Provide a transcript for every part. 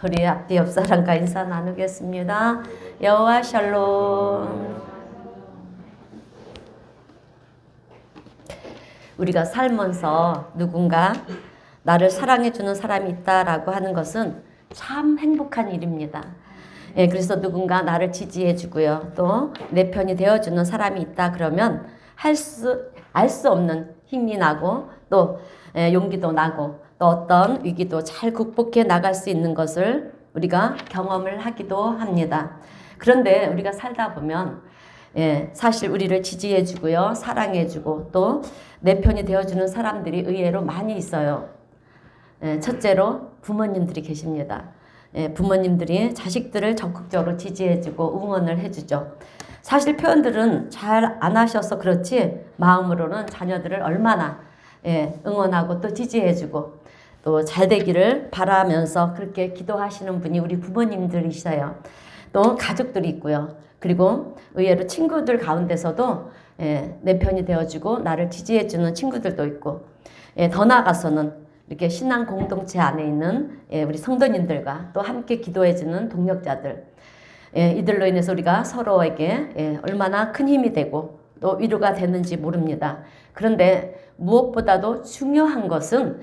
우리 앞뒤 옆 사람과 인사 나누겠습니다. 여호와 샬롬. 우리가 살면서 누군가 나를 사랑해주는 사람이 있다라고 하는 것은 참 행복한 일입니다. 예, 그래서 누군가 나를 지지해주고요. 또 내 편이 되어주는 사람이 있다 그러면 알 수 없는 힘이 나고 또 용기도 나고 또 어떤 위기도 잘 극복해 나갈 수 있는 것을 우리가 경험을 하기도 합니다. 그런데 우리가 살다 보면 사실 우리를 지지해주고요. 사랑해주고 또 내 편이 되어주는 사람들이 의외로 많이 있어요. 첫째로 부모님들이 계십니다. 부모님들이 자식들을 적극적으로 지지해주고 응원을 해주죠. 사실 표현들은 잘 안 하셔서 그렇지 마음으로는 자녀들을 얼마나 응원하고 또 지지해주고 또 잘 되기를 바라면서 그렇게 기도하시는 분이 우리 부모님들이셔요. 또 가족들이 있고요. 그리고 의외로 친구들 가운데서도 내 편이 되어주고 나를 지지해주는 친구들도 있고 더 나아가서는 이렇게 신앙 공동체 안에 있는 우리 성도님들과 또 함께 기도해주는 동력자들 이들로 인해서 우리가 서로에게 얼마나 큰 힘이 되고 또 위로가 되는지 모릅니다. 그런데 무엇보다도 중요한 것은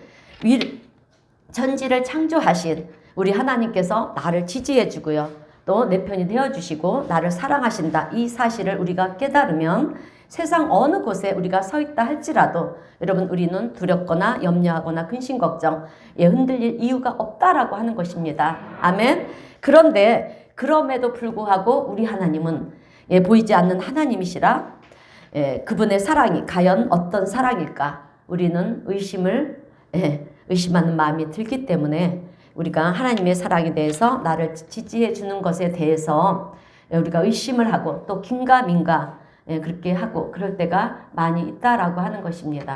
전지를 창조하신 우리 하나님께서 나를 지지해주고요. 또 내 편이 되어주시고 나를 사랑하신다. 이 사실을 우리가 깨달으면 세상 어느 곳에 우리가 서 있다 할지라도 여러분 우리는 두렵거나 염려하거나 근심 걱정 흔들릴 이유가 없다라고 하는 것입니다. 아멘. 그런데 그럼에도 불구하고 우리 하나님은 보이지 않는 하나님이시라 그분의 사랑이 과연 어떤 사랑일까 우리는 의심하는 마음이 들기 때문에 우리가 하나님의 사랑에 대해서 나를 지지해 주는 것에 대해서 우리가 의심을 하고 또 긴가민가 그렇게 하고 그럴 때가 많이 있다라고 하는 것입니다.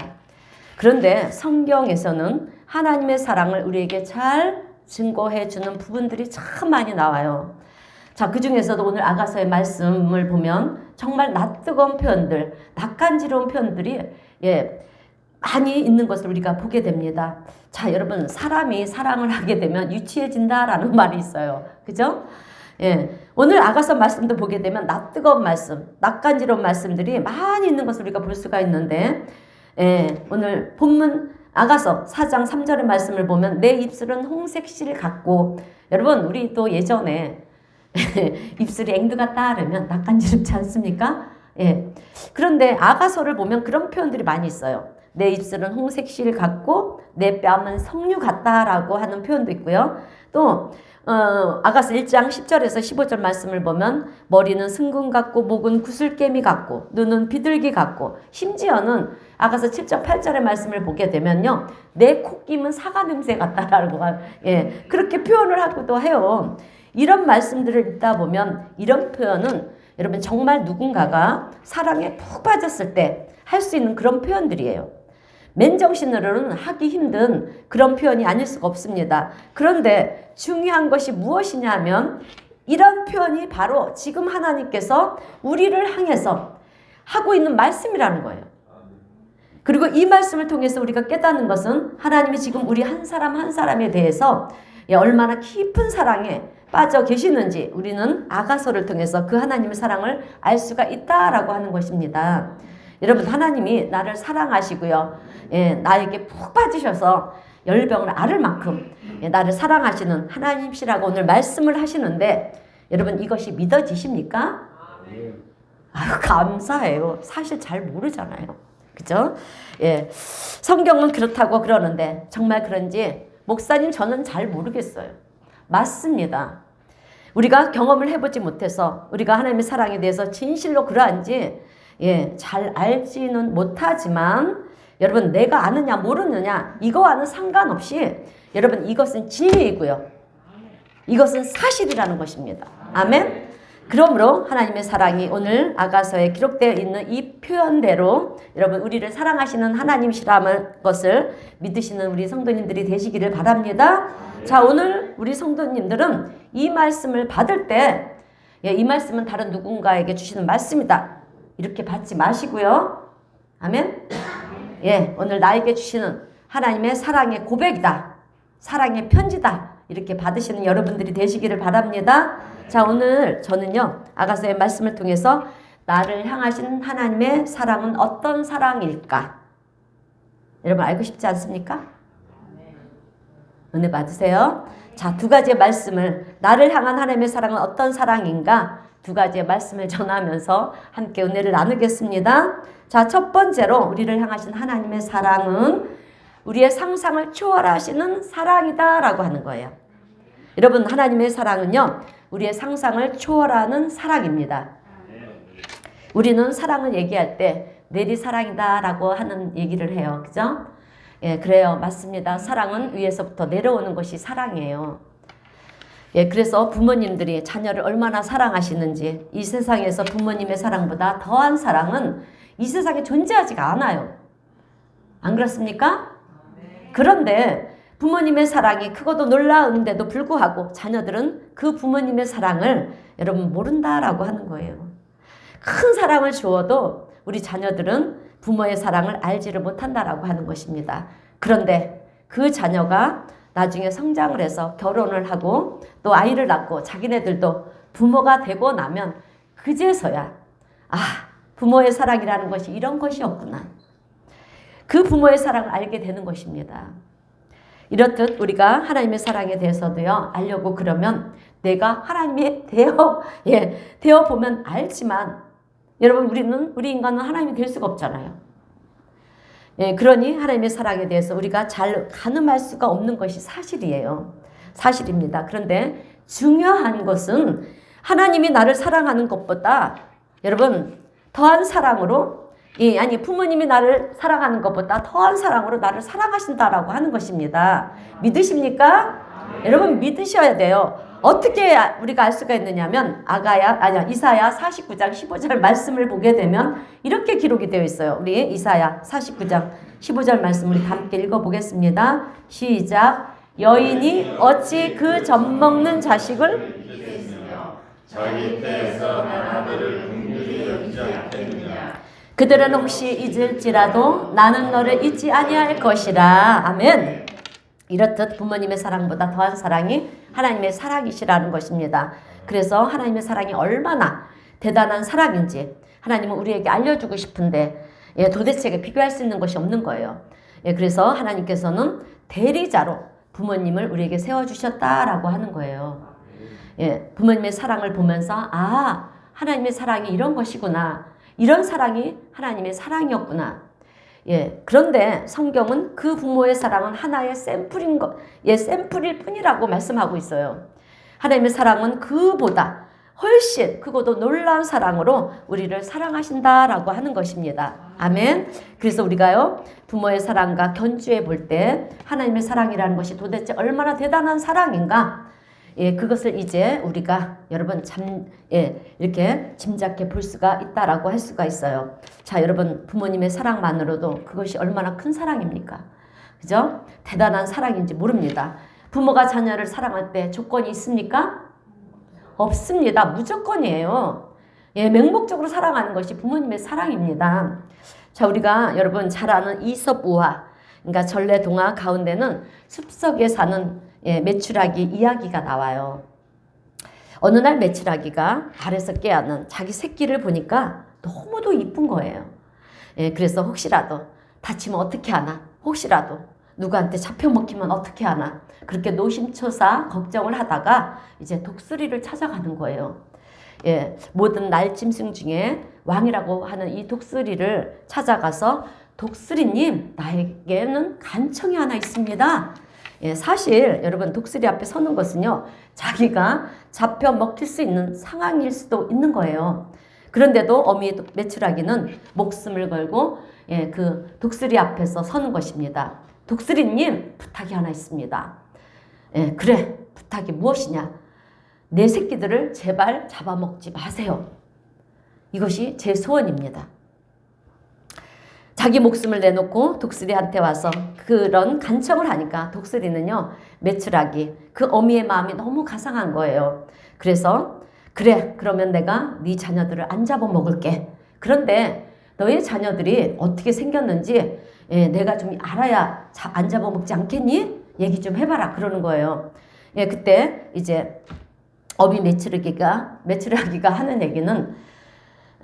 그런데 성경에서는 하나님의 사랑을 우리에게 잘 증거해 주는 부분들이 참 많이 나와요. 자, 그 중에서도 오늘 아가서의 말씀을 보면 정말 낯뜨거운 표현들, 낯간지러운 표현들이 많이 있는 것을 우리가 보게 됩니다. 자, 여러분, 사람이 사랑을 하게 되면 유치해진다라는 말이 있어요. 그죠? 오늘 아가서 말씀도 보게 되면 낯뜨거운 말씀, 낯간지러운 말씀들이 많이 있는 것을 우리가 볼 수가 있는데, 오늘 본문 아가서 4장 3절의 말씀을 보면 내 입술은 홍색실 같고, 여러분, 우리 또 예전에 입술이 앵두 같다 하면 낯간지럽지 않습니까? 그런데 아가서를 보면 그런 표현들이 많이 있어요. 내 입술은 홍색실 같고 내 뺨은 석류 같다라고 하는 표현도 있고요. 또 아가서 1장 10절에서 15절 말씀을 보면 머리는 승금 같고 목은 구슬개미 같고 눈은 비둘기 같고 심지어는 아가서 7장 8절의 말씀을 보게 되면요. 내 콧김은 사과 냄새 같다라고 그렇게 표현을 하기도 해요. 이런 말씀들을 읽다 보면 이런 표현은 여러분 정말 누군가가 사랑에 푹 빠졌을 때 할 수 있는 그런 표현들이에요. 맨정신으로는 하기 힘든 그런 표현이 아닐 수가 없습니다. 그런데 중요한 것이 무엇이냐 하면 이런 표현이 바로 지금 하나님께서 우리를 향해서 하고 있는 말씀이라는 거예요. 그리고 이 말씀을 통해서 우리가 깨닫는 것은 하나님이 지금 우리 한 사람 한 사람에 대해서 얼마나 깊은 사랑에 빠져 계시는지 우리는 아가서를 통해서 그 하나님의 사랑을 알 수가 있다라고 하는 것입니다. 여러분 하나님이 나를 사랑하시고요. 나에게 푹 빠지셔서 열병을 앓을 만큼 나를 사랑하시는 하나님이시라고 오늘 말씀을 하시는데 여러분 이것이 믿어지십니까? 아유 감사해요. 사실 잘 모르잖아요. 그죠? 성경은 그렇다고 그러는데 정말 그런지 목사님 저는 잘 모르겠어요. 맞습니다. 우리가 경험을 해보지 못해서 우리가 하나님의 사랑에 대해서 진실로 그러한지 잘 알지는 못하지만 여러분 내가 아느냐 모르느냐 이거와는 상관없이 여러분 이것은 진리이고요. 이것은 사실이라는 것입니다. 아멘. 그러므로 하나님의 사랑이 오늘 아가서에 기록되어 있는 이 표현대로 여러분 우리를 사랑하시는 하나님이시라는 것을 믿으시는 우리 성도님들이 되시기를 바랍니다. 자, 오늘 우리 성도님들은 이 말씀을 받을 때 이 말씀은 다른 누군가에게 주시는 말씀이다. 이렇게 받지 마시고요. 아멘. 오늘 나에게 주시는 하나님의 사랑의 고백이다. 사랑의 편지다. 이렇게 받으시는 여러분들이 되시기를 바랍니다. 자, 오늘 저는요, 아가서의 말씀을 통해서 나를 향하신 하나님의 사랑은 어떤 사랑일까? 여러분 알고 싶지 않습니까? 은혜 받으세요. 자, 두 가지의 말씀을, 나를 향한 하나님의 사랑은 어떤 사랑인가? 두 가지의 말씀을 전하면서 함께 은혜를 나누겠습니다. 자, 첫 번째로 우리를 향하신 하나님의 사랑은 우리의 상상을 초월하시는 사랑이다 라고 하는 거예요. 여러분, 하나님의 사랑은요, 우리의 상상을 초월하는 사랑입니다. 우리는 사랑을 얘기할 때 내리사랑이다 라고 하는 얘기를 해요. 그죠? 예, 그래요. 맞습니다. 사랑은 위에서부터 내려오는 것이 사랑이에요. 예, 그래서 부모님들이 자녀를 얼마나 사랑하시는지, 이 세상에서 부모님의 사랑보다 더한 사랑은 이 세상에 존재하지가 않아요. 안 그렇습니까? 그런데 부모님의 사랑이 크고도 놀라운데도 불구하고 자녀들은 그 부모님의 사랑을 여러분 모른다라고 하는 거예요. 큰 사랑을 주어도 우리 자녀들은 부모의 사랑을 알지를 못한다라고 하는 것입니다. 그런데 그 자녀가 나중에 성장을 해서 결혼을 하고 또 아이를 낳고 자기네들도 부모가 되고 나면 그제서야 부모의 사랑이라는 것이 이런 것이었구나. 그 부모의 사랑을 알게 되는 것입니다. 이렇듯 우리가 하나님의 사랑에 대해서도요, 알려고 그러면 내가 하나님이 되어 보면 알지만 여러분, 우리 인간은 하나님이 될 수가 없잖아요. 예, 그러니 하나님의 사랑에 대해서 우리가 잘 가늠할 수가 없는 것이 사실이에요. 사실입니다. 그런데 중요한 것은 하나님이 나를 사랑하는 것보다 여러분 더한 사랑으로 부모님이 나를 사랑하는 것보다 더한 사랑으로 나를 사랑하신다라고 하는 것입니다. 믿으십니까? 여러분 믿으셔야 돼요. 어떻게 우리가 알 수가 있느냐면 이사야 49장 15절 말씀을 보게 되면 이렇게 기록이 되어 있어요. 우리 이사야 49장 15절 말씀 우리 함께 읽어보겠습니다. 시작. 여인이 어찌 그 젖먹는 자식을 자기 때에서 나라들을 긍휼히 여기지 않겠느냐. 그들은 혹시 잊을지라도 나는 너를 잊지 아니할 것이라. 아멘. 이렇듯 부모님의 사랑보다 더한 사랑이 하나님의 사랑이시라는 것입니다. 그래서 하나님의 사랑이 얼마나 대단한 사랑인지 하나님은 우리에게 알려주고 싶은데 도대체 비교할 수 있는 것이 없는 거예요. 그래서 하나님께서는 대리자로 부모님을 우리에게 세워주셨다라고 하는 거예요. 부모님의 사랑을 보면서 하나님의 사랑이 이런 것이구나. 이런 사랑이 하나님의 사랑이었구나. 그런데 성경은 그 부모의 사랑은 하나의 샘플일 뿐이라고 말씀하고 있어요. 하나님의 사랑은 그보다 훨씬 크고도 놀라운 사랑으로 우리를 사랑하신다라고 하는 것입니다. 아멘. 그래서 우리가요, 부모의 사랑과 견주해 볼 때 하나님의 사랑이라는 것이 도대체 얼마나 대단한 사랑인가? 그것을 이제 우리가 여러분 이렇게 짐작해 볼 수가 있다라고 할 수가 있어요. 자, 여러분 부모님의 사랑만으로도 그것이 얼마나 큰 사랑입니까? 그죠? 대단한 사랑인지 모릅니다. 부모가 자녀를 사랑할 때 조건이 있습니까? 없습니다. 무조건이에요. 맹목적으로 사랑하는 것이 부모님의 사랑입니다. 자, 우리가 여러분 잘 아는 이솝우화, 그러니까 전래동화 가운데는 숲속에 사는 메추라기 이야기가 나와요. 어느 날 메추라기가 알에서 깨어난 자기 새끼를 보니까 너무도 이쁜 거예요. 그래서 혹시라도 다치면 어떻게 하나? 혹시라도 누구한테 잡혀먹히면 어떻게 하나? 그렇게 노심초사 걱정을 하다가 이제 독수리를 찾아가는 거예요. 모든 날짐승 중에 왕이라고 하는 이 독수리를 찾아가서 독수리님, 나에게는 간청이 하나 있습니다. 사실 여러분 독수리 앞에 서는 것은요, 자기가 잡혀 먹힐 수 있는 상황일 수도 있는 거예요. 그런데도 어미 메추라기는 목숨을 걸고 그 독수리 앞에서 서는 것입니다. 독수리님, 부탁이 하나 있습니다. 그래, 부탁이 무엇이냐? 내 새끼들을 제발 잡아먹지 마세요. 이것이 제 소원입니다. 자기 목숨을 내놓고 독수리한테 와서 그런 간청을 하니까 독수리는요, 메추라기 그 어미의 마음이 너무 가상한 거예요. 그래서 그래, 그러면 내가 네 자녀들을 안 잡아먹을게. 그런데 너의 자녀들이 어떻게 생겼는지 내가 좀 알아야 안 잡아먹지 않겠니? 얘기 좀 해봐라 그러는 거예요. 예, 그때 이제 어미 메추라기가 하는 얘기는,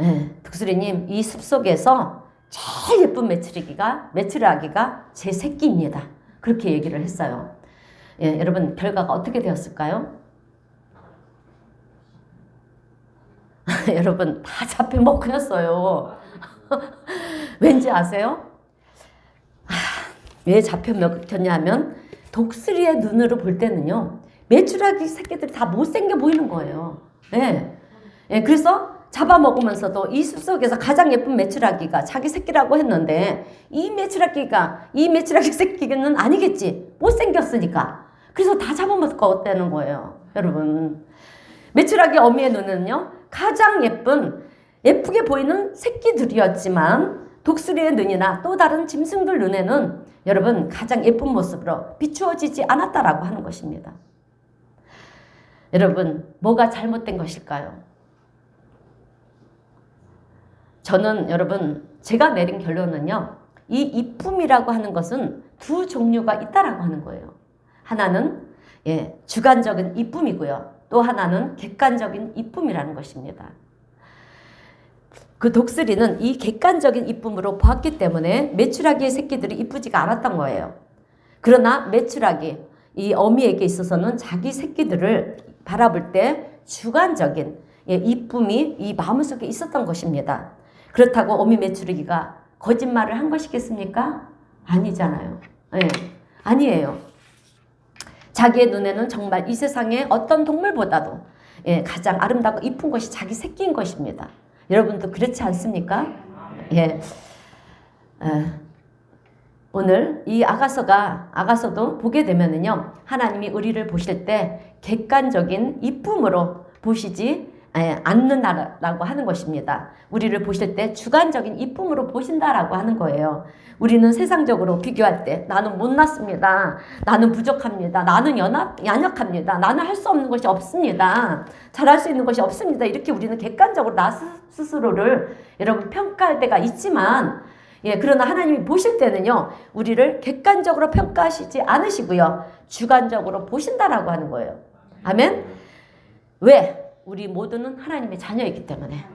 예, 독수리님, 이 숲속에서 제일 예쁜 메추라기가 제 새끼입니다. 그렇게 얘기를 했어요. 예, 여러분, 결과가 어떻게 되었을까요? 여러분, 다 잡혀 먹혔어요. 왠지 아세요? 왜 잡혀 먹혔냐면, 독수리의 눈으로 볼 때는요, 메추라기 새끼들이 다 못생겨 보이는 거예요. 예. 예, 그래서 잡아먹으면서도 이 숲속에서 가장 예쁜 메추라기가 자기 새끼라고 했는데, 이 메추라기 새끼는 아니겠지. 못생겼으니까. 그래서 다 잡아먹었다는 거예요. 여러분. 메추라기 어미의 눈은요, 가장 예쁘게 보이는 새끼들이었지만, 독수리의 눈이나 또 다른 짐승들 눈에는 여러분 가장 예쁜 모습으로 비추어지지 않았다라고 하는 것입니다. 여러분, 뭐가 잘못된 것일까요? 저는 여러분, 제가 내린 결론은요, 이 이쁨이라고 하는 것은 두 종류가 있다라고 하는 거예요. 하나는 주관적인 이쁨이고요. 또 하나는 객관적인 이쁨이라는 것입니다. 그 독수리는 이 객관적인 이쁨으로 보았기 때문에 메추라기의 새끼들이 이쁘지가 않았던 거예요. 그러나 메추라기, 이 어미에게 있어서는 자기 새끼들을 바라볼 때 주관적인 이쁨이 이 마음속에 있었던 것입니다. 그렇다고 어미 메추라기가 거짓말을 한 것이겠습니까? 아니잖아요. 네, 아니에요. 자기의 눈에는 정말 이 세상의 어떤 동물보다도 가장 아름답고 이쁜 것이 자기 새끼인 것입니다. 여러분도 그렇지 않습니까? 예. 오늘 이 아가서도 보게 되면은요, 하나님이 우리를 보실 때 객관적인 이쁨으로 보시지 않는다라고 하는 것입니다. 우리를 보실 때 주관적인 이쁨으로 보신다라고 하는 거예요. 우리는 세상적으로 비교할 때 나는 못났습니다. 나는 부족합니다. 나는 연약합니다. 나는 할 수 없는 것이 없습니다. 잘할 수 있는 것이 없습니다. 이렇게 우리는 객관적으로 나 스스로를 여러분 평가할 때가 있지만, 그러나 하나님이 보실 때는요, 우리를 객관적으로 평가하시지 않으시고요, 주관적으로 보신다라고 하는 거예요. 아멘? 왜? 우리 모두는 하나님의 자녀이기 때문에.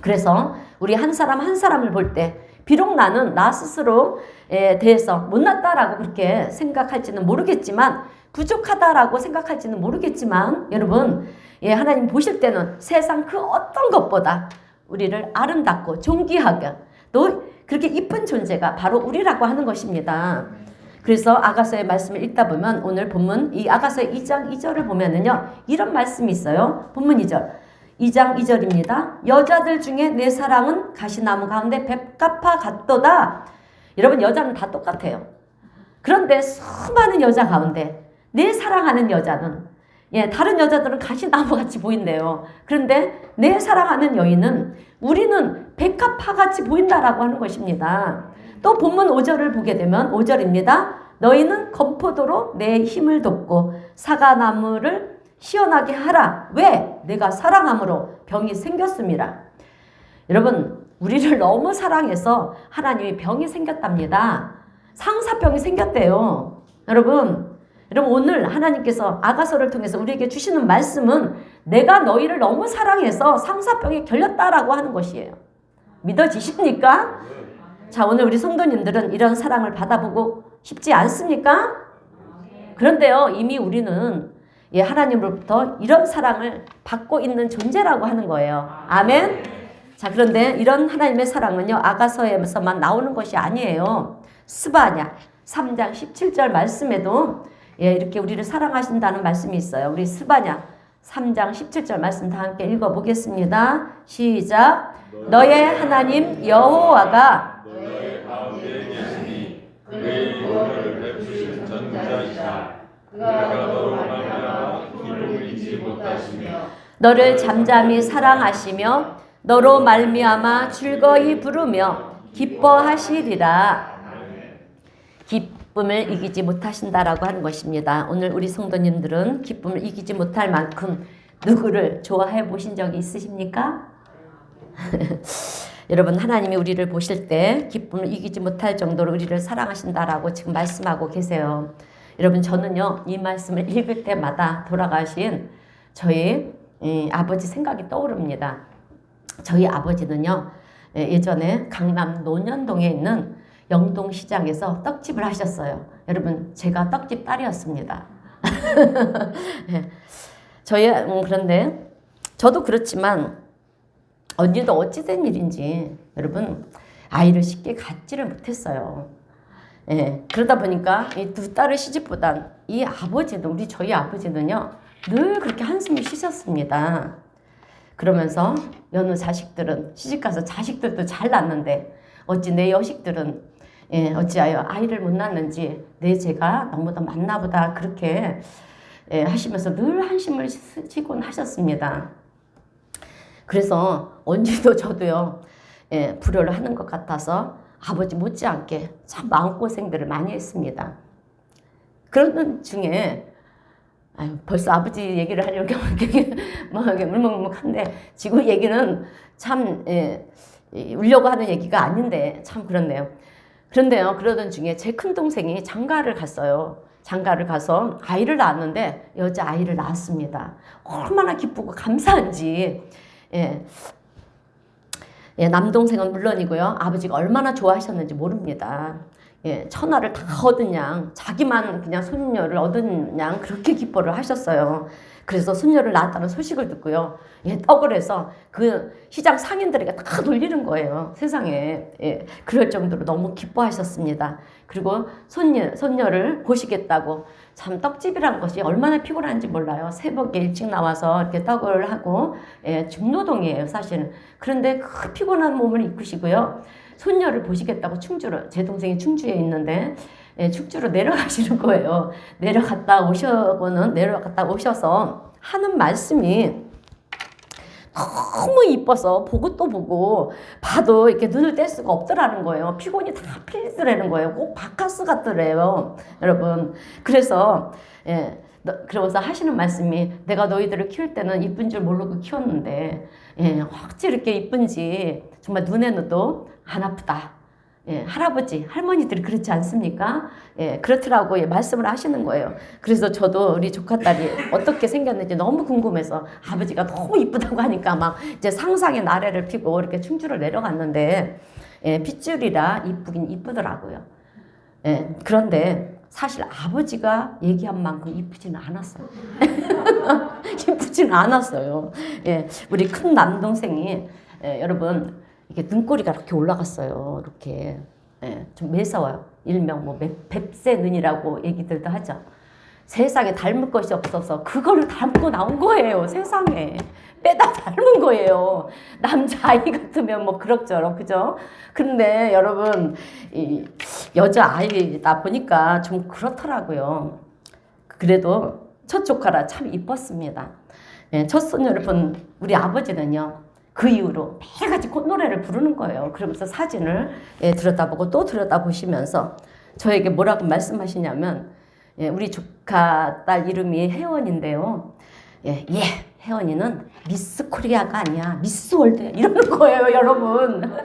그래서 우리 한 사람 한 사람을 볼 때 비록 나는 나 스스로에 대해서 못났다라고 그렇게 생각할지는 모르겠지만, 부족하다라고 생각할지는 모르겠지만, 여러분, 하나님 보실 때는 세상 그 어떤 것보다 우리를 아름답고 존귀하게 또 그렇게 이쁜 존재가 바로 우리라고 하는 것입니다. 그래서 아가서의 말씀을 읽다 보면 오늘 본문 이 아가서의 2장 2절을 보면은요, 이런 말씀이 있어요. 본문 2절. 2장 2절입니다. 여자들 중에 내 사랑은 가시나무 가운데 백합화 같도다. 여러분, 여자는 다 똑같아요. 그런데 수많은 여자 가운데 내 사랑하는 여자는, 다른 여자들은 가시나무 같이 보인대요. 그런데 내 사랑하는 여인은, 우리는 백합화 같이 보인다라고 하는 것입니다. 또 본문 5절을 보게 되면 5절입니다. 너희는 건포도로 내 힘을 돕고 사과나무를 시원하게 하라. 왜? 내가 사랑함으로 병이 생겼음이라. 여러분, 우리를 너무 사랑해서 하나님이 병이 생겼답니다. 상사병이 생겼대요. 여러분 오늘 하나님께서 아가서를 통해서 우리에게 주시는 말씀은 내가 너희를 너무 사랑해서 상사병이 걸렸다라고 하는 것이에요. 믿어지십니까? 자, 오늘 우리 성도님들은 이런 사랑을 받아보고 싶지 않습니까? 그런데요, 이미 우리는 하나님으로부터 이런 사랑을 받고 있는 존재라고 하는 거예요. 아멘? 자, 그런데 이런 하나님의 사랑은요, 아가서에서만 나오는 것이 아니에요. 스바냐 3장 17절 말씀에도 이렇게 우리를 사랑하신다는 말씀이 있어요. 우리 스바냐 3장 17절 말씀 다 함께 읽어보겠습니다. 시작. 너의 하나님 여호와가 너의 가운데 계시니 그의 구원을 베푸신 전부자이시라. 그가 너로 말미암아 기쁨을 잊지 못하시며 너를 잠잠히 사랑하시며 너로 말미암아 즐거이 부르며 기뻐하시리라. 기쁨을 이기지 못하신다라고 하는 것입니다. 오늘 우리 성도님들은 기쁨을 이기지 못할 만큼 누구를 좋아해 보신 적이 있으십니까? 여러분, 하나님이 우리를 보실 때 기쁨을 이기지 못할 정도로 우리를 사랑하신다라고 지금 말씀하고 계세요. 여러분 저는요 이 말씀을 읽을 때마다 돌아가신 저희 아버지 생각이 떠오릅니다. 저희 아버지는요 예전에 강남 논현동에 있는 영동시장에서 떡집을 하셨어요. 여러분 제가 떡집 딸이었습니다. 저희 그런데 저도 그렇지만 언니도 어찌된 일인지 여러분 아이를 쉽게 갖지를 못했어요. 예, 그러다 보니까 이 두 딸의 시집보단 이 아버지도 저희 아버지는요 늘 그렇게 한숨을 쉬셨습니다. 그러면서 여느 자식들은 시집가서 자식들도 잘 낳는데 어찌 내 여식들은 어찌하여 아이를 못 낳는지 내 죄가 너무도 많나 보다 그렇게 하시면서 늘 한심을 쉬곤 하셨습니다. 그래서 언니도 저도요 불효를 하는 것 같아서 아버지 못지않게 참 마음고생들을 많이 했습니다. 그러던 중에 벌써 아버지 얘기를 하려고 뭐 물먹물먹한데 지금 얘기는 참 울려고 하는 얘기가 아닌데 참 그렇네요. 그런데요 그러던 중에 제 큰동생이 장가를 갔어요. 장가를 가서 아이를 낳았는데 여자 아이를 낳았습니다. 얼마나 기쁘고 감사한지 남동생은 물론이고요. 아버지가 얼마나 좋아하셨는지 모릅니다. 천하를 다 얻은 양, 자기만 그냥 손녀를 얻은 양 그렇게 기뻐를 하셨어요. 그래서 손녀를 낳았다는 소식을 듣고요. 떡을 해서 그 시장 상인들에게 다 돌리는 거예요. 세상에. 그럴 정도로 너무 기뻐하셨습니다. 그리고 손녀를 보시겠다고 참 떡집이란 것이 얼마나 피곤한지 몰라요. 새벽에 일찍 나와서 이렇게 떡을 하고 중노동이에요 사실은. 그런데 그 피곤한 몸을 이끄시고요. 손녀를 보시겠다고 충주로, 제 동생이 충주에 있는데 충주로 내려가시는 거예요. 내려갔다 오셔서 하는 말씀이 너무 이뻐서 보고 또 보고 봐도 이렇게 눈을 뗄 수가 없더라는 거예요. 피곤이 다 풀리더라는 거예요. 꼭 바카스 같더래요, 여러분. 그래서 그러면서 하시는 말씀이 내가 너희들을 키울 때는 이쁜 줄 모르고 키웠는데 어찌 이렇게 이쁜지 정말 눈에도 안 아프다. 할아버지, 할머니들이 그렇지 않습니까? 그렇더라고 말씀을 하시는 거예요. 그래서 저도 우리 조카딸이 어떻게 생겼는지 너무 궁금해서 아버지가 너무 이쁘다고 하니까 막 이제 상상의 나래를 피고 이렇게 충주를 내려갔는데 핏줄이라 이쁘긴 이쁘더라고요. 그런데 사실 아버지가 얘기한 만큼 이쁘지는 않았어요. 이쁘지는 않았어요. 우리 큰 남동생이 여러분 이게 눈꼬리가 이렇게 올라갔어요. 이렇게 좀 매서워요. 일명 뭐 뱁새 눈이라고 얘기들도 하죠. 세상에 닮을 것이 없어서 그거를 닮고 나온 거예요. 세상에 빼다 닮은 거예요. 남자아이 같으면 뭐 그럭저럭 그죠? 근데 여러분 이 여자아이다 보니까 좀 그렇더라고요. 그래도 첫 조카라 참 이뻤습니다. 첫 손녀를 본 우리 아버지는요. 그 이후로 매일같이 콧노래를 부르는 거예요. 그러면서 사진을 들여다보고 또 들여다보시면서 저에게 뭐라고 말씀하시냐면 우리 조카 딸 이름이 혜원인데요. 혜원이는 미스 코리아가 아니야. 미스 월드야. 이러는 거예요, 여러분.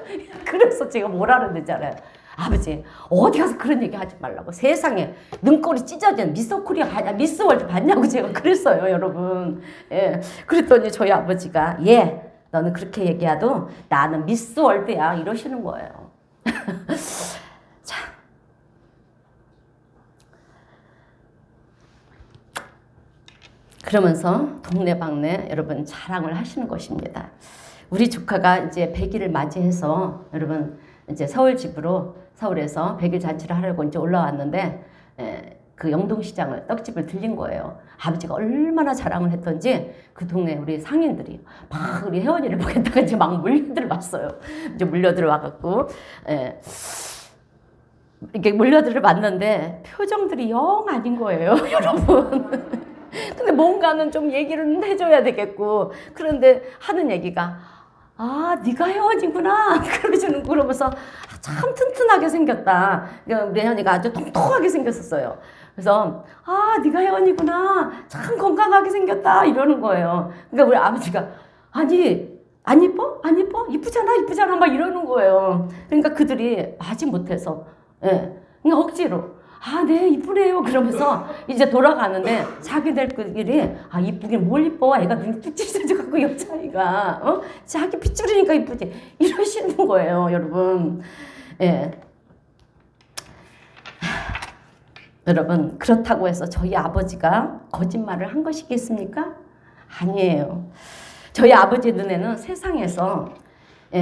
그래서 제가 뭐라 그러는지 알아요? 아버지 어디 가서 그런 얘기 하지 말라고. 세상에 눈꼬리 찢어진 미스 코리아가 아니야. 미스 월드 봤냐고 제가 그랬어요, 여러분. 그랬더니 저희 아버지가 너는 그렇게 얘기해도 나는 미스 월드야 이러시는 거예요. 자, 그러면서 동네방네 여러분 자랑을 하시는 것입니다. 우리 조카가 이제 100일을 맞이해서 여러분 이제 서울 집으로 서울에서 100일 잔치를 하려고 이제 올라왔는데 그 영동시장을 떡집을 들린 거예요. 아버지가 얼마나 자랑을 했던지 그 동네 우리 상인들이 막 우리 혜원이를 보겠다가 이제 막 물려들어왔어요. 이제 물려들어와갖고 이렇게 물려들어왔는데 표정들이 영 아닌 거예요, 여러분. 근데 뭔가는 좀 얘기를 해줘야 되겠고 그런데 하는 얘기가 네가 혜원이구나 그러면서 참 튼튼하게 생겼다. 우리 혜원이가 아주 통통하게 생겼었어요. 그래서 네가 혜원이구나 참 건강하게 생겼다 이러는 거예요. 그러니까 우리 아버지가 아니 안 이뻐? 안 이뻐? 이쁘잖아 막 이러는 거예요. 그러니까 그들이 마지 못해서 그러니까 억지로 아, 네, 이쁘네요. 그러면서 이제 돌아가는데 자기들끼리 아, 이쁘긴 뭘 이뻐. 애가 눈이 뚝 찢어져갖고 여자아이가 자기 핏줄이니까 이쁘지. 이러시는 거예요, 여러분. 예. 여러분, 그렇다고 해서 저희 아버지가 거짓말을 한 것이겠습니까? 아니에요. 저희 아버지 눈에는 세상에서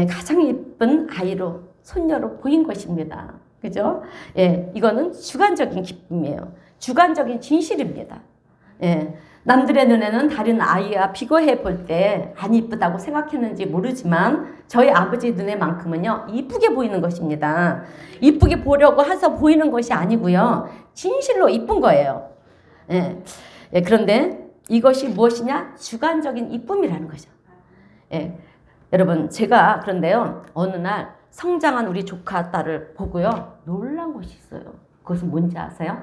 가장 예쁜 아이로, 손녀로 보인 것입니다. 그죠? 예, 이거는 주관적인 기쁨이에요. 주관적인 진실입니다. 예, 남들의 눈에는 다른 아이와 비교해 볼 때 안 이쁘다고 생각했는지 모르지만 저희 아버지 눈에만큼은요, 이쁘게 보이는 것입니다. 이쁘게 보려고 해서 보이는 것이 아니고요, 진실로 이쁜 거예요. 예, 예, 그런데 이것이 무엇이냐? 주관적인 이쁨이라는 거죠. 예, 여러분, 제가 그런데요, 어느 날 성장한 우리 조카 딸을 보고요, 놀란 것이 있어요. 그것은 뭔지 아세요?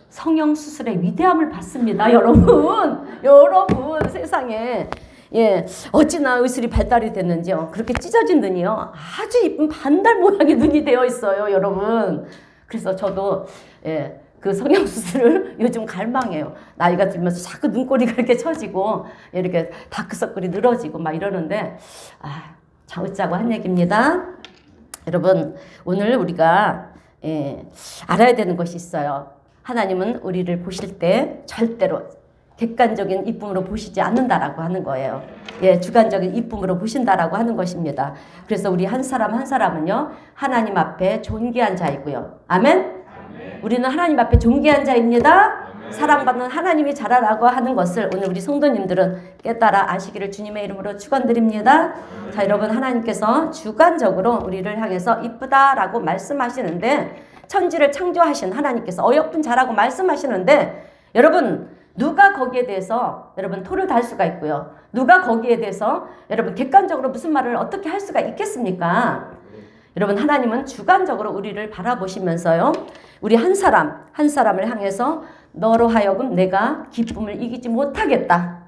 성형수술의 위대함을 봤습니다, 여러분. 여러분, 세상에. 예, 어찌나 의술이 발달이 됐는지요. 그렇게 찢어진 눈이요, 아주 이쁜 반달 모양의 눈이 되어 있어요, 여러분. 그래서 저도, 예, 그 성형수술을 요즘 갈망해요. 나이가 들면서 자꾸 눈꼬리가 이렇게 처지고, 이렇게 다크서클이 늘어지고 막 이러는데, 아, 참 웃자고 한 얘기입니다. 여러분, 오늘 우리가 알아야 되는 것이 있어요. 하나님은 우리를 보실 때 절대로 객관적인 이쁨으로 보시지 않는다라고 하는 거예요. 예, 주관적인 이쁨으로 보신다라고 하는 것입니다. 그래서 우리 한 사람 한 사람은요, 하나님 앞에 존귀한 자이고요. 아멘? 우리는 하나님 앞에 존귀한 자입니다. 사랑받는 하나님이 자라라고 하는 것을 오늘 우리 성도님들은 깨달아 아시기를 주님의 이름으로 축원드립니다. 자, 여러분, 하나님께서 주관적으로 우리를 향해서 이쁘다라고 말씀하시는데, 천지를 창조하신 하나님께서 어여쁜 자라고 말씀하시는데, 여러분, 누가 거기에 대해서 여러분 토를 달 수가 있고요, 누가 거기에 대해서 여러분 객관적으로 무슨 말을 어떻게 할 수가 있겠습니까? 여러분, 하나님은 주관적으로 우리를 바라보시면서요, 우리 한 사람 한 사람을 향해서 너로 하여금 내가 기쁨을 이기지 못하겠다.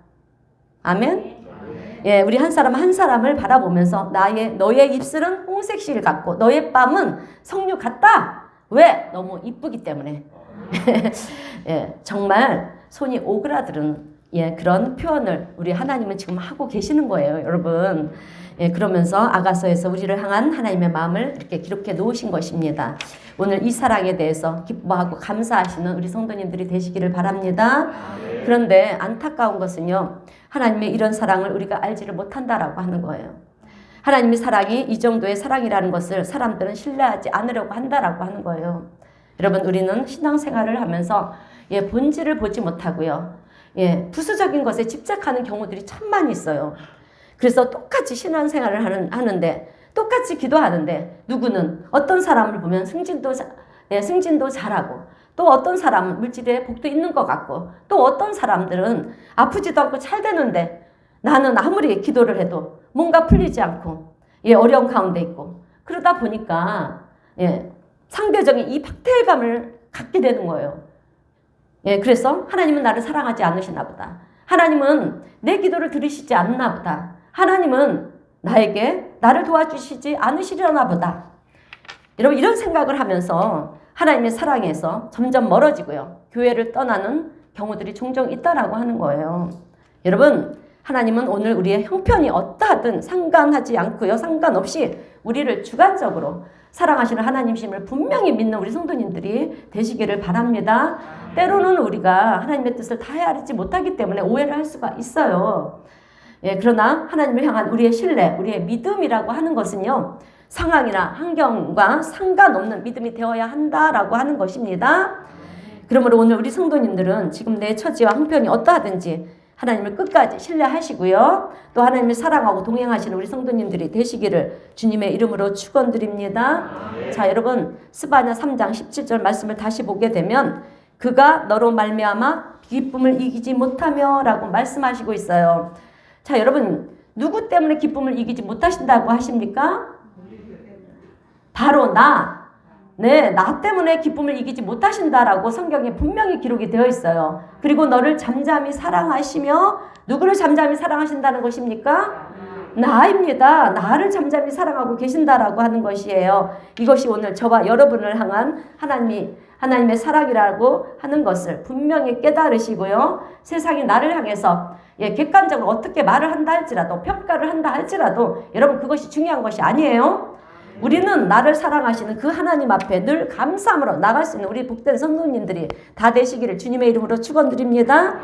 아멘? 예, 우리 한 사람 한 사람을 바라보면서 너의 입술은 홍색실 같고 너의 뺨은 석류 같다. 왜? 너무 이쁘기 때문에. 예, 정말 손이 오그라드는, 예, 그런 표현을 우리 하나님은 지금 하고 계시는 거예요, 여러분. 예, 그러면서 아가서에서 우리를 향한 하나님의 마음을 이렇게 기록해 놓으신 것입니다. 오늘 이 사랑에 대해서 기뻐하고 감사하시는 우리 성도님들이 되시기를 바랍니다. 그런데 안타까운 것은요, 하나님의 이런 사랑을 우리가 알지를 못한다라고 하는 거예요. 하나님의 사랑이 이 정도의 사랑이라는 것을 사람들은 신뢰하지 않으려고 한다라고 하는 거예요. 여러분, 우리는 신앙생활을 하면서 예, 본질을 보지 못하고요, 예, 부수적인 것에 집착하는 경우들이 참 많이 있어요. 그래서 똑같이 신앙생활을 하는데, 똑같이 기도하는데, 누구는 어떤 사람을 보면 승진도 잘하고, 또 어떤 사람은 물질의 복도 있는 것 같고, 또 어떤 사람들은 아프지도 않고 잘 되는데, 나는 아무리 기도를 해도 뭔가 풀리지 않고, 예, 어려운 가운데 있고, 그러다 보니까 예, 상대적인 이 박탈감을 갖게 되는 거예요. 예, 그래서 하나님은 나를 사랑하지 않으시나 보다. 하나님은 내 기도를 들으시지 않나 보다. 하나님은 나를 도와주시지 않으시려나 보다. 여러분, 이런 생각을 하면서 하나님의 사랑에서 점점 멀어지고요, 교회를 떠나는 경우들이 종종 있다라고 하는 거예요. 여러분, 하나님은 오늘 우리의 형편이 어떠하든 상관하지 않고요, 상관없이 우리를 주관적으로 사랑하시는 하나님심을 분명히 믿는 우리 성도님들이 되시기를 바랍니다. 때로는 우리가 하나님의 뜻을 다 헤아리지 못하기 때문에 오해를 할 수가 있어요. 예, 그러나 하나님을 향한 우리의 신뢰, 우리의 믿음이라고 하는 것은요, 상황이나 환경과 상관없는 믿음이 되어야 한다라고 하는 것입니다. 그러므로 오늘 우리 성도님들은 지금 내 처지와 형편이 어떠하든지 하나님을 끝까지 신뢰하시고요, 또 하나님을 사랑하고 동행하시는 우리 성도님들이 되시기를 주님의 이름으로 축원드립니다. 자, 여러분, 스바냐 3장 17절 말씀을 다시 보게 되면, 그가 너로 말미암아 기쁨을 이기지 못하며 라고 말씀하시고 있어요. 자, 여러분, 누구 때문에 기쁨을 이기지 못하신다고 하십니까? 바로 나. 네, 나 때문에 기쁨을 이기지 못하신다라고 성경에 분명히 기록이 되어 있어요. 그리고 너를 잠잠히 사랑하시며, 누구를 잠잠히 사랑하신다는 것입니까? 나입니다. 나를 잠잠히 사랑하고 계신다라고 하는 것이에요. 이것이 오늘 저와 여러분을 향한 하나님의 사랑이라고 하는 것을 분명히 깨달으시고요. 세상이 나를 향해서 객관적으로 어떻게 말을 한다 할지라도 평가를 한다 할지라도 여러분 그것이 중요한 것이 아니에요. 우리는 나를 사랑하시는 그 하나님 앞에 늘 감사함으로 나갈 수 있는 우리 복된 성도님들이 다 되시기를 주님의 이름으로 축원드립니다.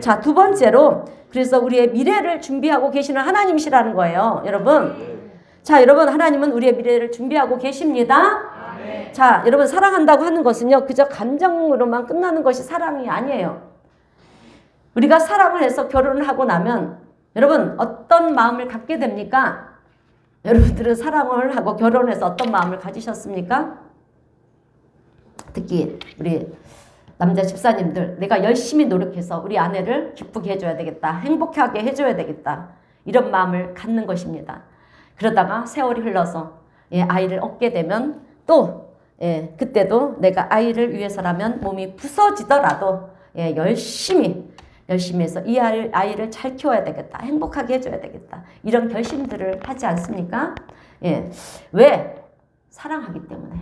자, 두 번째로 그래서 우리의 미래를 준비하고 계시는 하나님이시라는 거예요. 여러분. 자, 여러분 하나님은 우리의 미래를 준비하고 계십니다. 자, 여러분 사랑한다고 하는 것은요. 그저 감정으로만 끝나는 것이 사랑이 아니에요. 우리가 사랑을 해서 결혼을 하고 나면 여러분 어떤 마음을 갖게 됩니까? 여러분들은 사랑을 하고 결혼해서 어떤 마음을 가지셨습니까? 특히 우리 남자 집사님들 내가 열심히 노력해서 우리 아내를 기쁘게 해줘야 되겠다. 행복하게 해줘야 되겠다. 이런 마음을 갖는 것입니다. 그러다가 세월이 흘러서 아이를 얻게 되면 또 그때도 내가 아이를 위해서라면 몸이 부서지더라도 열심히 해서 이 아이를 잘 키워야 되겠다. 행복하게 해줘야 되겠다. 이런 결심들을 하지 않습니까? 왜? 사랑하기 때문에.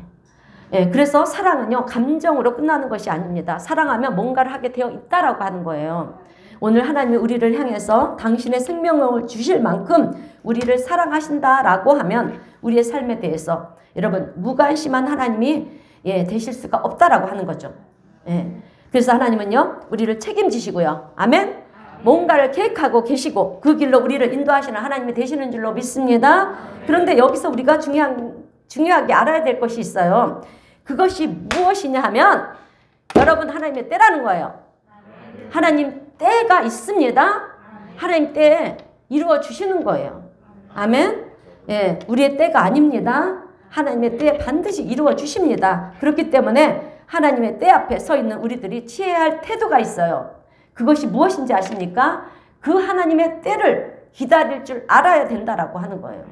그래서 사랑은요, 감정으로 끝나는 것이 아닙니다. 사랑하면 뭔가를 하게 되어 있다라고 하는 거예요. 오늘 하나님이 우리를 향해서 당신의 생명을 주실 만큼 우리를 사랑하신다라고 하면 우리의 삶에 대해서 여러분 무관심한 하나님이 되실 수가 없다라고 하는 거죠. 그래서 하나님은요 우리를 책임지시고요. 아멘. 뭔가를 계획하고 계시고 그 길로 우리를 인도하시는 하나님이 되시는 줄로 믿습니다. 그런데 여기서 우리가 중요하게 알아야 될 것이 있어요. 그것이 무엇이냐 하면 여러분 하나님의 때라는 거예요. 하나님 때가 있습니다. 하나님 때에 이루어 주시는 거예요. 아멘. 우리의 때가 아닙니다. 하나님의 때에 반드시 이루어 주십니다. 그렇기 때문에 하나님의 때 앞에 서 있는 우리들이 취해야 할 태도가 있어요. 그것이 무엇인지 아십니까? 그 하나님의 때를 기다릴 줄 알아야 된다라고 하는 거예요.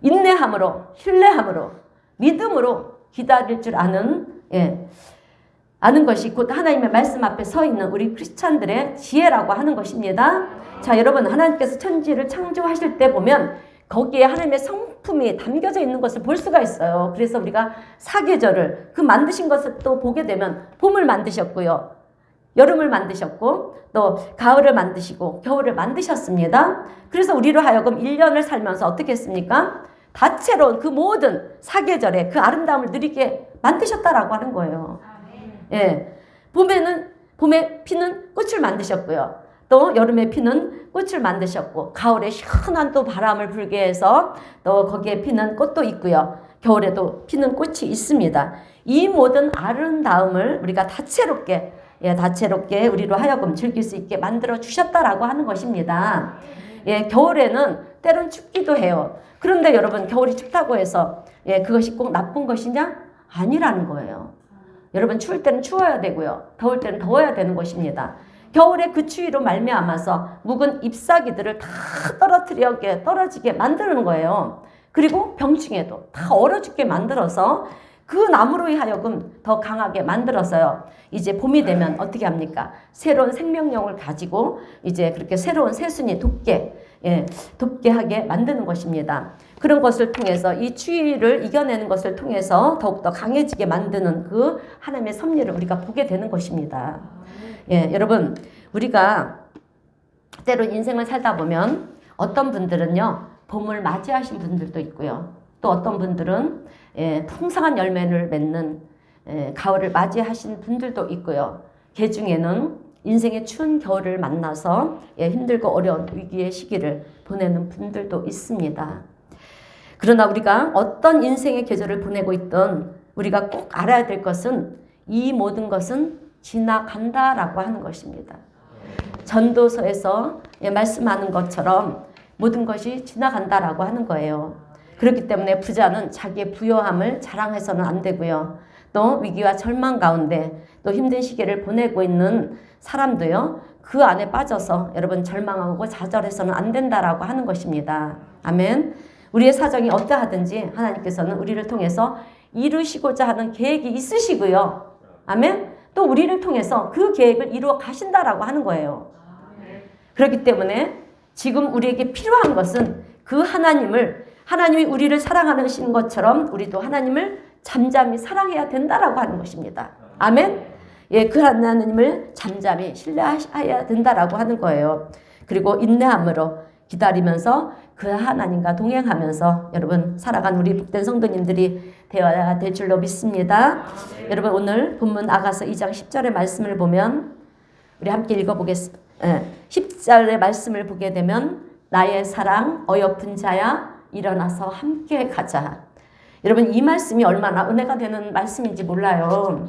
인내함으로, 신뢰함으로, 믿음으로 기다릴 줄 아는 것이 곧 하나님의 말씀 앞에 서 있는 우리 크리스찬들의 지혜라고 하는 것입니다. 자, 여러분 하나님께서 천지를 창조하실 때 보면 거기에 하나님의 성품이 담겨져 있는 것을 볼 수가 있어요. 그래서 우리가 사계절을 그 만드신 것을 또 보게 되면 봄을 만드셨고요. 여름을 만드셨고 또 가을을 만드시고 겨울을 만드셨습니다. 그래서 우리로 하여금 1년을 살면서 어떻게 했습니까? 다채로운 그 모든 사계절의 그 아름다움을 누리게 만드셨다라고 하는 거예요. 봄에 피는 꽃을 만드셨고요. 또 여름에 피는 꽃을 만드셨고 가을에 시원한 또 바람을 불게 해서 또 거기에 피는 꽃도 있고요. 겨울에도 피는 꽃이 있습니다. 이 모든 아름다움을 우리가 다채롭게 우리로 하여금 즐길 수 있게 만들어 주셨다라고 하는 것입니다. 겨울에는 때론 춥기도 해요. 그런데 여러분 겨울이 춥다고 해서 그것이 꼭 나쁜 것이냐? 아니라는 거예요. 여러분 추울 때는 추워야 되고요. 더울 때는 더워야 되는 것입니다. 겨울에 그 추위로 말미암아서 묵은 잎사귀들을 다 떨어지게 만드는 거예요. 그리고 병충해도 다 얼어 죽게 만들어서 그 나무로 하여금 더 강하게 만들었어요. 이제 봄이 되면 어떻게 합니까? 새로운 생명력을 가지고 이제 그렇게 새로운 새순이 돋게 하게 만드는 것입니다. 그런 것을 통해서 이 추위를 이겨내는 것을 통해서 더욱더 강해지게 만드는 그 하나님의 섭리를 우리가 보게 되는 것입니다. 여러분 우리가 때로 인생을 살다 보면 어떤 분들은요 봄을 맞이하신 분들도 있고요. 또 어떤 분들은 풍성한 열매를 맺는 가을을 맞이하신 분들도 있고요. 그 중에는 인생의 추운 겨울을 만나서 힘들고 어려운 위기의 시기를 보내는 분들도 있습니다. 그러나 우리가 어떤 인생의 계절을 보내고 있든 우리가 꼭 알아야 될 것은 이 모든 것은 지나간다라고 하는 것입니다. 전도서에서 말씀하는 것처럼 모든 것이 지나간다라고 하는 거예요. 그렇기 때문에 부자는 자기의 부요함을 자랑해서는 안 되고요. 또 위기와 절망 가운데 또 힘든 시기를 보내고 있는 사람도요. 그 안에 빠져서 여러분 절망하고 좌절해서는 안 된다라고 하는 것입니다. 아멘. 우리의 사정이 어떠하든지 하나님께서는 우리를 통해서 이루시고자 하는 계획이 있으시고요. 아멘. 또 우리를 통해서 그 계획을 이루어 가신다라고 하는 거예요. 그렇기 때문에 지금 우리에게 필요한 것은 그 하나님이 우리를 사랑하시는 것처럼 우리도 하나님을 잠잠히 사랑해야 된다라고 하는 것입니다. 아멘? 예, 그 하나님을 잠잠히 신뢰해야 된다라고 하는 거예요. 그리고 인내함으로 기다리면서 그 하나님과 동행하면서 여러분 살아간 우리 복된 성도님들이 되어야 될 줄로 믿습니다. 여러분 오늘 본문 아가서 2장 10절의 말씀을 보면 우리 함께 읽어보겠습니다. 10절의 말씀을 보게 되면 나의 사랑 어여쁜 자야 일어나서 함께 가자. 여러분 이 말씀이 얼마나 은혜가 되는 말씀인지 몰라요.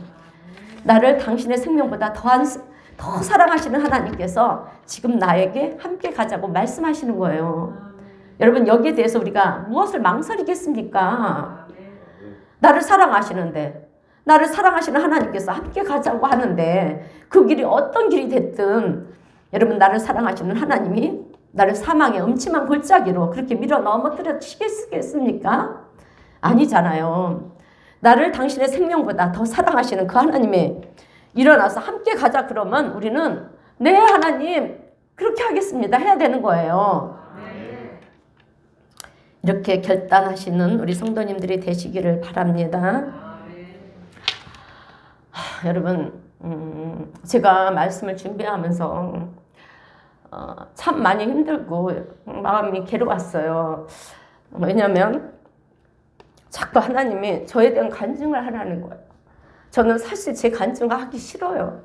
나를 당신의 생명보다 더 사랑하시는 하나님께서 지금 나에게 함께 가자고 말씀하시는 거예요. 여러분 여기에 대해서 우리가 무엇을 망설이겠습니까? 나를 사랑하시는데 나를 사랑하시는 하나님께서 함께 가자고 하는데 그 길이 어떤 길이 됐든 여러분 나를 사랑하시는 하나님이 나를 사망의 음침한 골짜기로 그렇게 밀어 넘어뜨려 치겠습니까? 아니잖아요. 나를 당신의 생명보다 더 사랑하시는 그 하나님이 일어나서 함께 가자 그러면 우리는 네 하나님 그렇게 하겠습니다 해야 되는 거예요. 이렇게 결단하시는 우리 성도님들이 되시기를 바랍니다. 여러분 제가 말씀을 준비하면서 참 많이 힘들고 마음이 괴로웠어요. 왜냐하면 자꾸 하나님이 저에 대한 간증을 하라는 거예요. 저는 사실 제 간증을 하기 싫어요.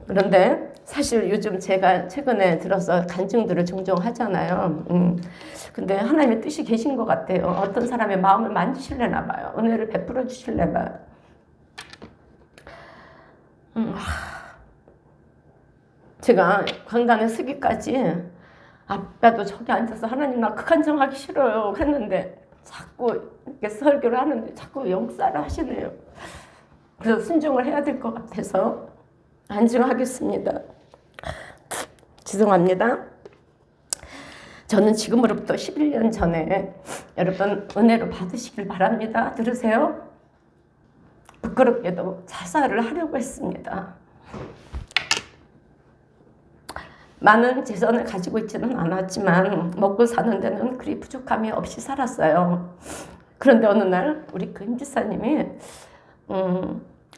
그런데 사실 요즘 제가 최근에 들어서 간증들을 종종 하잖아요. 근데 하나님의 뜻이 계신 것 같아요. 어떤 사람의 마음을 만지실래나 봐요. 은혜를 베풀어 주실래 봐요. 제가 강단에 서기까지 아까도 저기 앉아서 하나님 나 그 간증하기 싫어요 했는데 자꾸 이렇게 설교를 하는데 자꾸 역사를 하시네요. 그래서 순종을 해야 될 것 같아서 안증하겠습니다. 죄송합니다. 저는 지금으로부터 11년 전에 여러분 은혜로 받으시길 바랍니다. 들으세요? 부끄럽게도 자살을 하려고 했습니다. 많은 재산을 가지고 있지는 않았지만 먹고 사는 데는 그리 부족함이 없이 살았어요. 그런데 어느 날 우리 그 임지사님이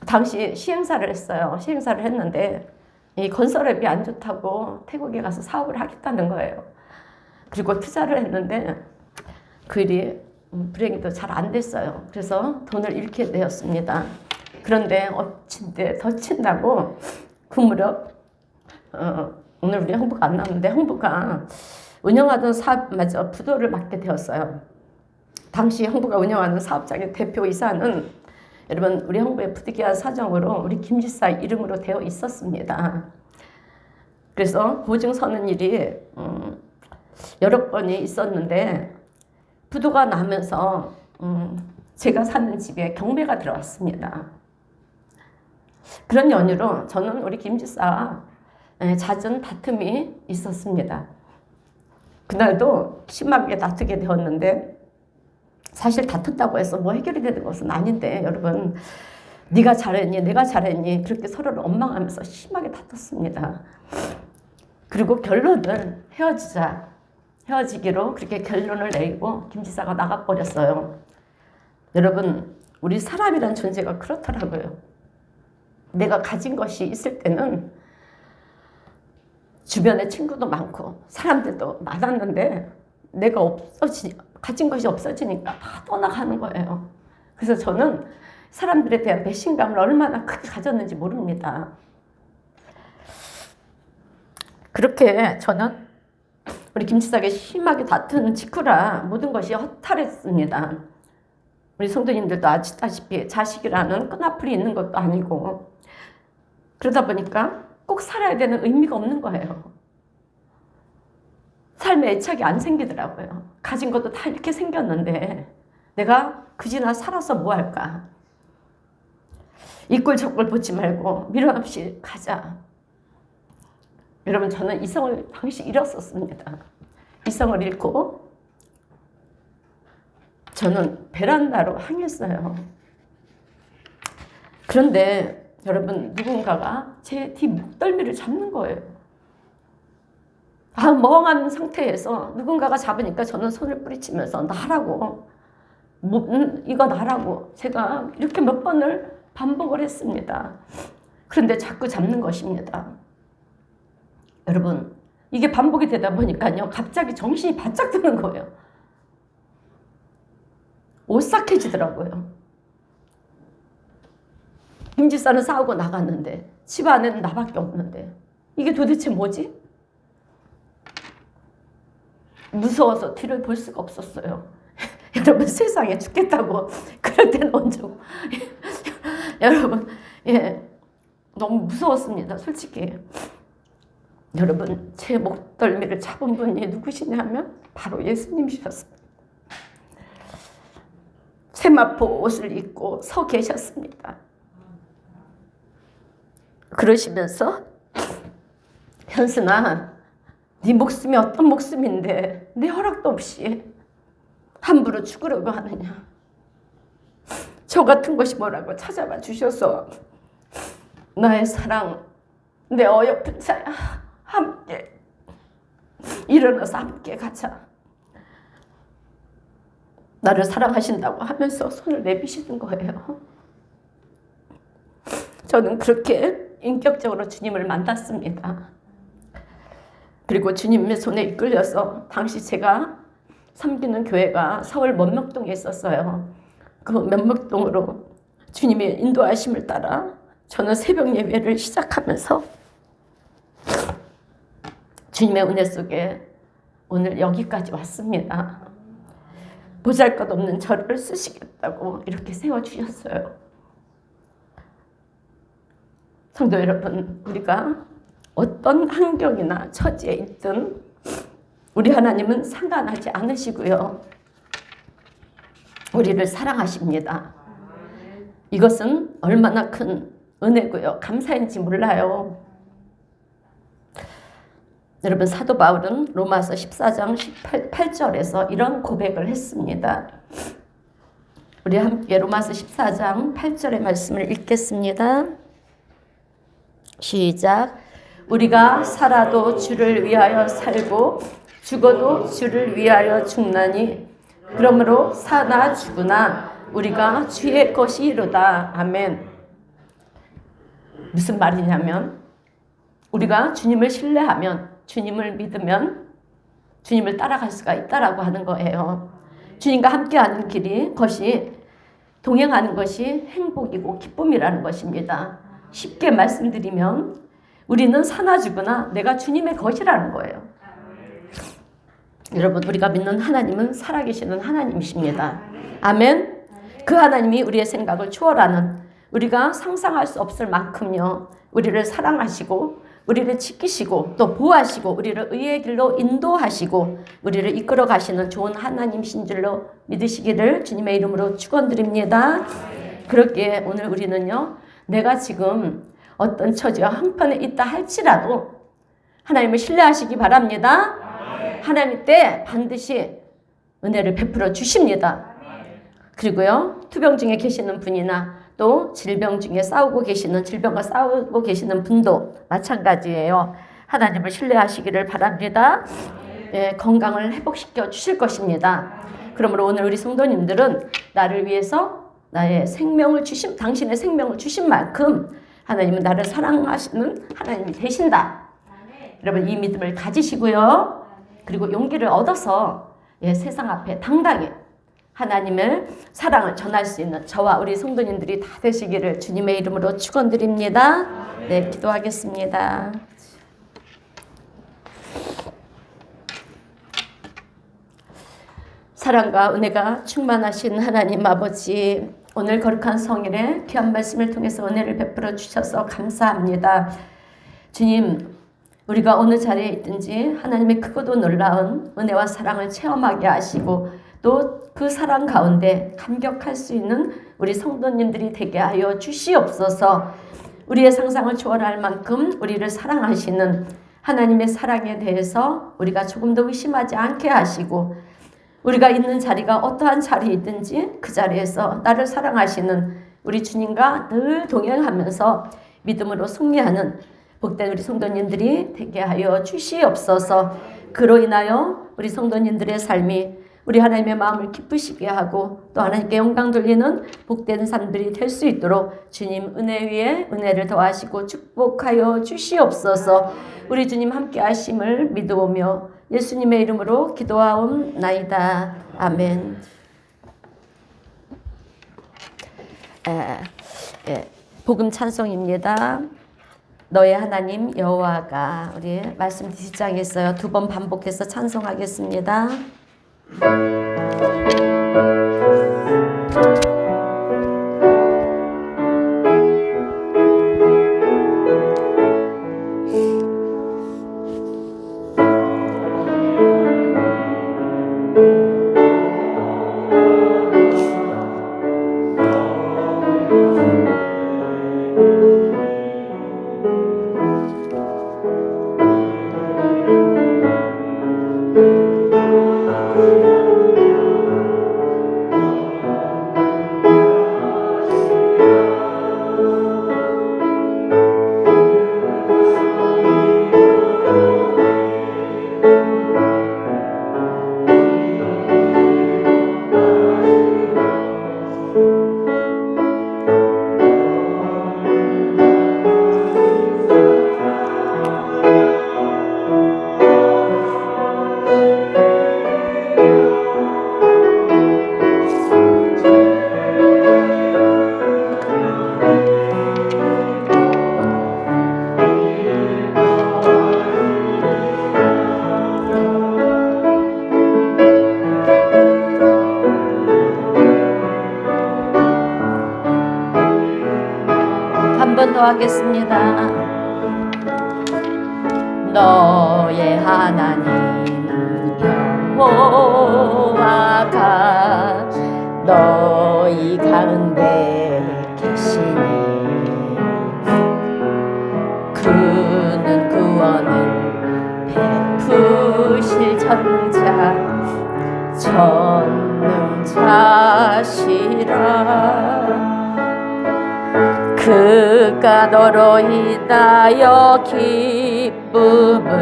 당시 시행사를 했어요. 시행사를 했는데 이 건설업이 안 좋다고 태국에 가서 사업을 하겠다는 거예요. 그리고 투자를 했는데 그 일이 불행히도 잘 안 됐어요. 그래서 돈을 잃게 되었습니다. 그런데 엎친 데 덧친다고 그 무렵 오늘 우리 형부가 안 나왔는데 형부가 운영하던 사업마저 부도를 맞게 되었어요. 당시 형부가 운영하는 사업장의 대표이사는 여러분 우리 형부의 부득이한 사정으로 우리 김지사 이름으로 되어 있었습니다. 그래서 보증 서는 일이 여러 번이 있었는데 부도가 나면서 제가 사는 집에 경매가 들어왔습니다. 그런 연유로 저는 우리 김지사와 잦은 다툼이 있었습니다. 그날도 심하게 다투게 되었는데 사실 다퉜다고 해서 뭐 해결이 되는 것은 아닌데 여러분 네가 잘했니 내가 잘했니 그렇게 서로를 원망하면서 심하게 다퉜습니다. 그리고 결론을 헤어지기로 그렇게 결론을 내리고 김지사가 나가버렸어요. 여러분 우리 사람이란 존재가 그렇더라고요. 내가 가진 것이 있을 때는 주변에 친구도 많고 사람들도 많았는데 내가 가진 것이 없어지니까 다 떠나가는 거예요. 그래서 저는 사람들에 대한 배신감을 얼마나 크게 가졌는지 모릅니다. 그렇게 저는 우리 김지사에게 심하게 다툰 직후라 모든 것이 허탈했습니다. 우리 성도님들도 아시다시피 자식이라는 끈앞풀이 있는 것도 아니고 그러다 보니까 꼭 살아야 되는 의미가 없는 거예요. 삶에 애착이 안 생기더라고요. 가진 것도 다 이렇게 생겼는데 내가 그지나 살아서 뭐 할까? 이꼴 저꼴 보지 말고 미련 없이 가자. 여러분 저는 이성을 당시 잃었었습니다. 이성을 잃고 저는 베란다로 항했어요. 그런데 여러분 누군가가 제 뒤 목덜미를 잡는 거예요. 멍한 상태에서 누군가가 잡으니까 저는 손을 뿌리치면서 나라고 이거 나라고 제가 이렇게 몇 번을 반복을 했습니다. 그런데 자꾸 잡는 것입니다. 여러분, 이게 반복이 되다 보니까요, 갑자기 정신이 바짝 드는 거예요. 오싹해지더라고요. 김집사는 싸우고 나갔는데 집 안에는 나밖에 없는데 이게 도대체 뭐지? 무서워서 뒤를 볼 수가 없었어요. 여러분, 세상에 죽겠다고 그럴 때는 언제 여러분, 너무 무서웠습니다. 솔직히. 여러분, 제 목덜미를 잡은 분이 누구시냐면 바로 예수님이셨습니다. 세마포 옷을 입고 서 계셨습니다. 그러시면서 현순아, 네 목숨이 어떤 목숨인데 내 허락도 없이 함부로 죽으려고 하느냐. 저 같은 것이 뭐라고 찾아와 주셔서 나의 사랑, 내 어여쁜 자야, 함께 일어나서 함께 가자. 나를 사랑하신다고 하면서 손을 내미시는 거예요. 저는 그렇게 인격적으로 주님을 만났습니다. 그리고 주님의 손에 이끌려서 당시 제가 섬기는 교회가 서울 면목동에 있었어요. 그 면목동으로 주님의 인도하심을 따라 저는 새벽 예배를 시작하면서 주님의 은혜 속에 오늘 여기까지 왔습니다. 보잘것없는 저를 쓰시겠다고 이렇게 세워주셨어요. 성도 여러분, 우리가 어떤 환경이나 처지에 있든 우리 하나님은 상관하지 않으시고요. 우리를 사랑하십니다. 이것은 얼마나 큰 은혜고요. 감사인지 몰라요. 여러분, 사도 바울은 로마서 14장 18절에서 이런 고백을 했습니다. 우리 함께 로마서 14장 8절의 말씀을 읽겠습니다. 시작. 우리가 살아도 주를 위하여 살고 죽어도 주를 위하여 죽나니 그러므로 사나 죽으나 우리가 주의 것이로다. 아멘. 무슨 말이냐면 우리가 주님을 신뢰하면, 주님을 믿으면 주님을 따라갈 수가 있다라고 하는 거예요. 주님과 함께하는 길이, 것이 동행하는 것이 행복이고 기쁨이라는 것입니다. 쉽게 말씀드리면 우리는 사나 죽으나 내가 주님의 것이라는 거예요. 여러분, 우리가 믿는 하나님은 살아계시는 하나님이십니다. 아멘. 그 하나님이 우리의 생각을 초월하는, 우리가 상상할 수 없을 만큼요, 우리를 사랑하시고 우리를 지키시고 또 보호하시고 우리를 의의 길로 인도하시고 우리를 이끌어 가시는 좋은 하나님이신 줄로 믿으시기를 주님의 이름으로 축원드립니다. 그렇기에 오늘 우리는요, 내가 지금 어떤 처지와 한편에 있다 할지라도 하나님을 신뢰하시기 바랍니다. 하나님 때 반드시 은혜를 베풀어 주십니다. 그리고요, 투병 중에 계시는 분이나 또 질병 중에 질병과 싸우고 계시는 분도 마찬가지예요. 하나님을 신뢰하시기를 바랍니다. 건강을 회복시켜 주실 것입니다. 그러므로 오늘 우리 성도님들은 나를 위해서 나의 생명을 당신의 생명을 주신 만큼 하나님은 나를 사랑하시는 하나님이 되신다. 여러분, 이 믿음을 가지시고요. 그리고 용기를 얻어서 세상 앞에 당당히 하나님의 사랑을 전할 수 있는 저와 우리 성도님들이 다 되시기를 주님의 이름으로 축원드립니다. 네, 기도하겠습니다. 사랑과 은혜가 충만하신 하나님 아버지, 오늘 거룩한 성일에 귀한 말씀을 통해서 은혜를 베풀어 주셔서 감사합니다. 주님, 우리가 어느 자리에 있든지 하나님의 크고도 놀라운 은혜와 사랑을 체험하게 하시고 또 그 사랑 가운데 감격할 수 있는 우리 성도님들이 되게 하여 주시옵소서. 우리의 상상을 초월할 만큼 우리를 사랑하시는 하나님의 사랑에 대해서 우리가 조금도 의심하지 않게 하시고, 우리가 있는 자리가 어떠한 자리이든지 그 자리에서 나를 사랑하시는 우리 주님과 늘 동행하면서 믿음으로 승리하는 복된 우리 성도님들이 되게 하여 주시옵소서. 그로 인하여 우리 성도님들의 삶이 우리 하나님의 마음을 기쁘시게 하고 또 하나님께 영광 돌리는 복된 삶들이 될 수 있도록 주님 은혜 위에 은혜를 더하시고 축복하여 주시옵소서. 우리 주님 함께 하심을 믿어오며 예수님의 이름으로 기도하옵나이다. 아멘. 복음 찬송입니다. 너의 하나님 여호와가, 우리 말씀 뒷장에 있어요. 2번 반복해서 찬송하겠습니다. 하겠습니다. 너의 하나님 여호와가 너희 가운데 계시니 그는 구원을 베푸실 전능자시라. 그가 너로 인하여 기쁨을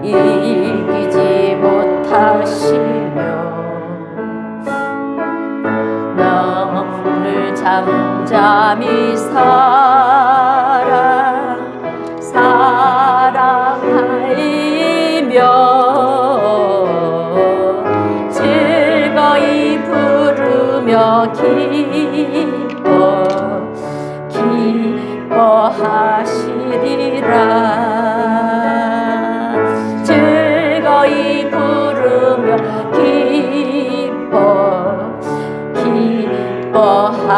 이기지 못하시며 너를 잠잠히 사랑하이며 즐거이 부르며 기뻐하시리라. 즐거이 부르며 기뻐하시리라.